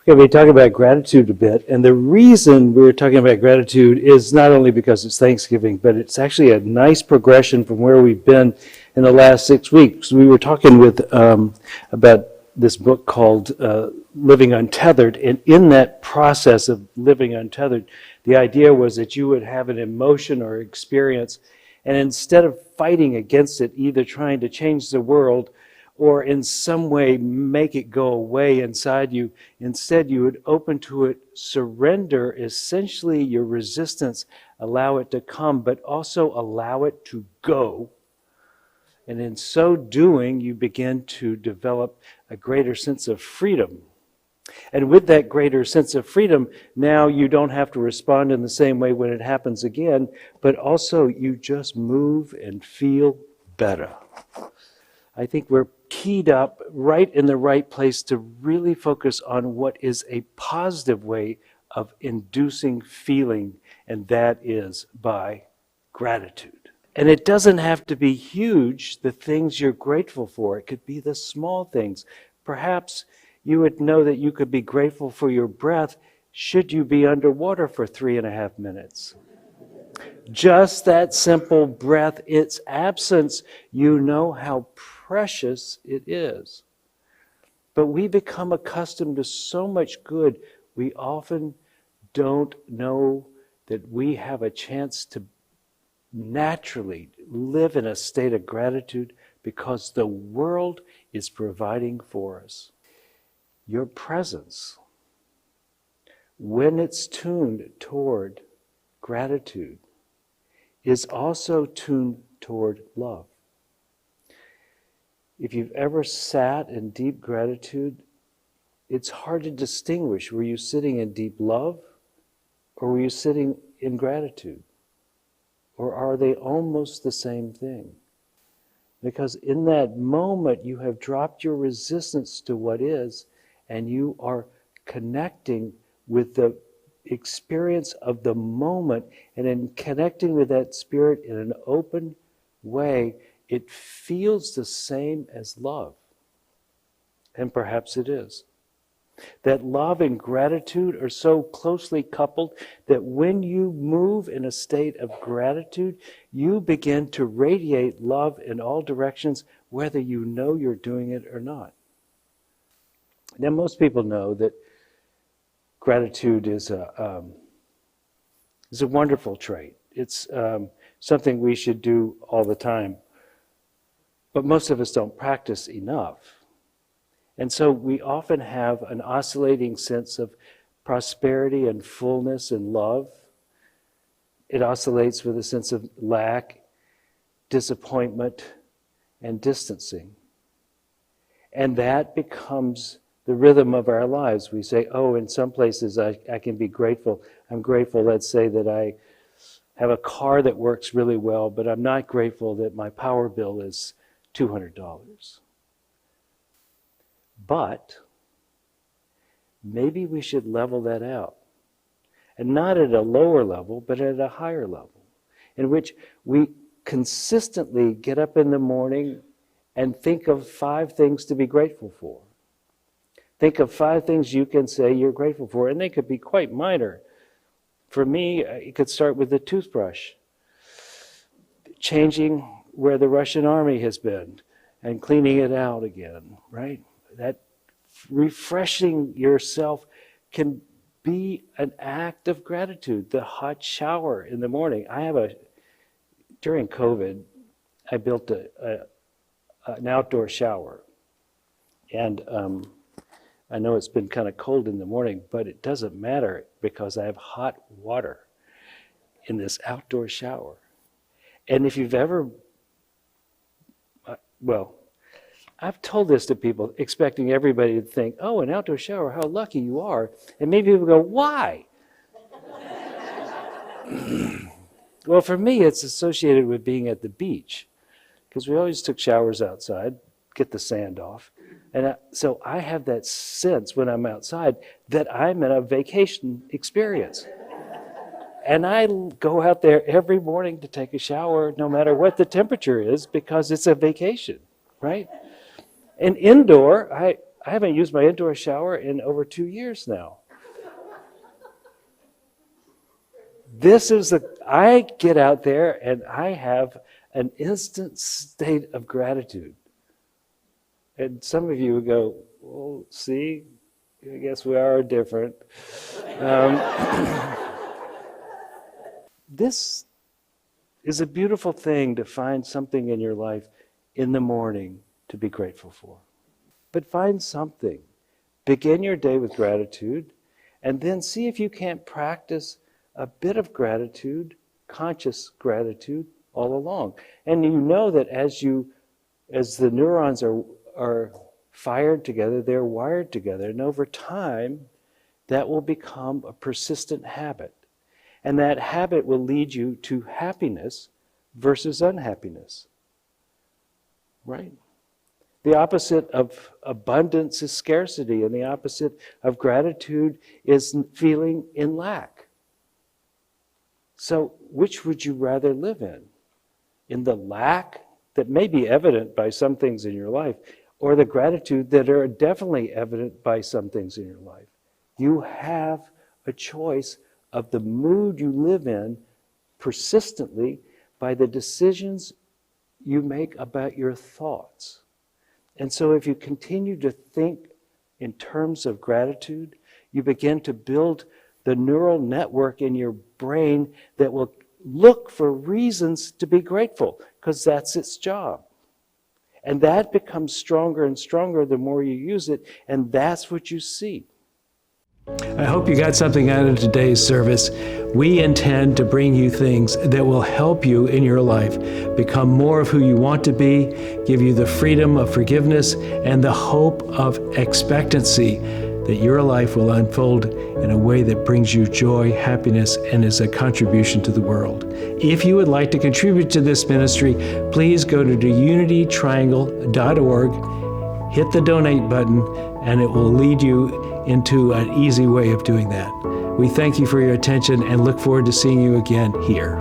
Okay, we talk about gratitude a bit, and the reason we're talking about gratitude is not only because it's Thanksgiving, but it's actually a nice progression from where we've been in the last 6 weeks. We were talking about this book called Living Untethered, and in that process of living untethered, the idea was that you would have an emotion or experience, and instead of fighting against it, either trying to change the world or in some way make it go away inside you, instead you would open to it, surrender essentially your resistance, allow it to come, but also allow it to go. And in so doing, you begin to develop a greater sense of freedom. And with that greater sense of freedom, now you don't have to respond in the same way when it happens again, but also you just move and feel better. I think we're keyed up right in the right place to really focus on what is a positive way of inducing feeling, and that is by gratitude. And it doesn't have to be huge, the things you're grateful for. It could be the small things. Perhaps you would know that you could be grateful for your breath should you be underwater for 3.5 minutes. Just that simple breath, its absence, you know how precious it is. But we become accustomed to so much good, we often don't know that we have a chance to naturally live in a state of gratitude because the world is providing for us. Your presence, when it's tuned toward gratitude, is also tuned toward love. If you've ever sat in deep gratitude, it's hard to distinguish. Were you sitting in deep love or were you sitting in gratitude? Or are they almost the same thing? Because in that moment you have dropped your resistance to what is and you are connecting with the experience of the moment, and in connecting with that spirit in an open way, it feels the same as love. And perhaps it is. That love and gratitude are so closely coupled that when you move in a state of gratitude, you begin to radiate love in all directions, whether you know you're doing it or not. Now, most people know that gratitude is a wonderful trait. It's something we should do all the time. But most of us don't practice enough. And so we often have an oscillating sense of prosperity and fullness and love. It oscillates with a sense of lack, disappointment, and distancing. And that becomes the rhythm of our lives. We say, oh, in some places I can be grateful. I'm grateful, let's say, that I have a car that works really well, but I'm not grateful that my power bill is $200. But maybe we should level that out. And not at a lower level, but at a higher level, in which we consistently get up in the morning and think of 5 things to be grateful for. Think of 5 things you can say you're grateful for, and they could be quite minor. For me, it could start with the toothbrush. Changing where the Russian army has been and cleaning it out again, right? That refreshing yourself can be an act of gratitude. The hot shower in the morning. During COVID, I built an outdoor shower. And I know it's been kind of cold in the morning, but it doesn't matter because I have hot water in this outdoor shower. And if you've ever, I've told this to people expecting everybody to think, oh, an outdoor shower, how lucky you are. And maybe people go, why? Well, for me, it's associated with being at the beach because we always took showers outside, get the sand off. And so I have that sense when I'm outside that I'm in a vacation experience. And I go out there every morning to take a shower, no matter what the temperature is, because it's a vacation, right? And indoor, I haven't used my indoor shower in over 2 years now. I get out there and I have an instant state of gratitude. And some of you would go, well, see, I guess we are different. This is a beautiful thing to find something in your life in the morning to be grateful for. But find something. Begin your day with gratitude, and then see if you can't practice a bit of gratitude, conscious gratitude, all along. And you know that as the neurons are fired together, they're wired together, and over time, that will become a persistent habit. And that habit will lead you to happiness versus unhappiness. Right? The opposite of abundance is scarcity, and the opposite of gratitude is feeling in lack. So, which would you rather live in? In the lack that may be evident by some things in your life, or the gratitude that are definitely evident by some things in your life? You have a choice of the mood you live in persistently by the decisions you make about your thoughts. And so if you continue to think in terms of gratitude, you begin to build the neural network in your brain that will look for reasons to be grateful, because that's its job. And that becomes stronger and stronger the more you use it, and that's what you see. I hope you got something out of today's service. We intend to bring you things that will help you in your life become more of who you want to be, give you the freedom of forgiveness and the hope of expectancy that your life will unfold in a way that brings you joy, happiness, and is a contribution to the world. If you would like to contribute to this ministry, please go to unitytriangle.org, hit the donate button, and it will lead you into an easy way of doing that. We thank you for your attention and look forward to seeing you again here.